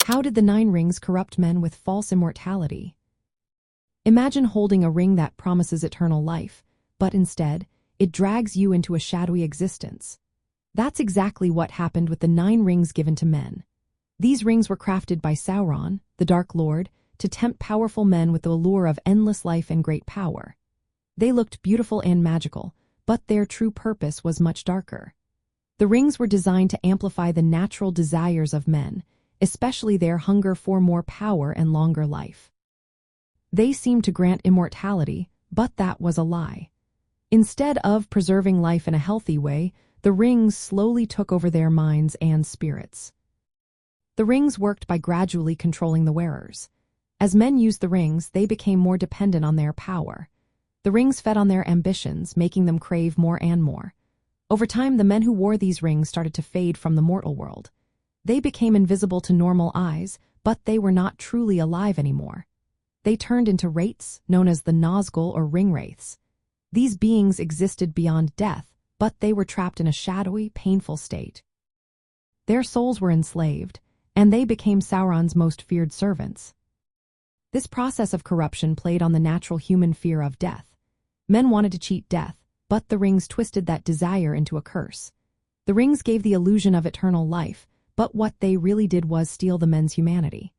How did the 9 rings corrupt men with false immortality? Imagine holding a ring that promises eternal life, but instead, it drags you into a shadowy existence. That's exactly what happened with the 9 rings given to men. These rings were crafted by Sauron, the Dark Lord, to tempt powerful men with the allure of endless life and great power. They looked beautiful and magical, but their true purpose was much darker. The rings were designed to amplify the natural desires of men, especially their hunger for more power and longer life. They seemed to grant immortality, but that was a lie. Instead of preserving life in a healthy way, the rings slowly took over their minds and spirits. The rings worked by gradually controlling the wearers. As men used the rings, they became more dependent on their power. The rings fed on their ambitions, making them crave more and more. Over time, the men who wore these rings started to fade from the mortal world. They became invisible to normal eyes, but they were not truly alive anymore. They turned into wraiths, known as the Nazgûl or Ringwraiths. These beings existed beyond death, but they were trapped in a shadowy, painful state. Their souls were enslaved, and they became Sauron's most feared servants. This process of corruption played on the natural human fear of death. Men wanted to cheat death, but the rings twisted that desire into a curse. The rings gave the illusion of eternal life, but what they really did was steal the men's humanity.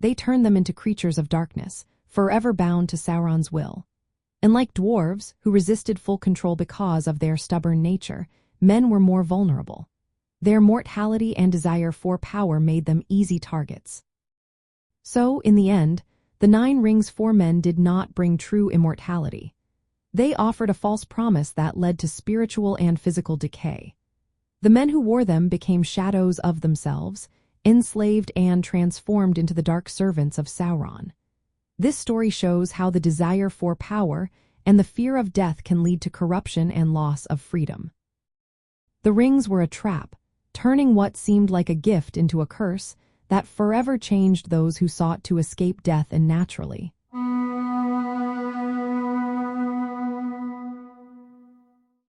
They turned them into creatures of darkness, forever bound to Sauron's will. And like dwarves, who resisted full control because of their stubborn nature, men were more vulnerable. Their mortality and desire for power made them easy targets. So, in the end, the 9 rings for men did not bring true immortality. They offered a false promise that led to spiritual and physical decay. The men who wore them became shadows of themselves, enslaved and transformed into the dark servants of Sauron. This story shows how the desire for power and the fear of death can lead to corruption and loss of freedom. The rings were a trap, turning what seemed like a gift into a curse that forever changed those who sought to escape death unnaturally.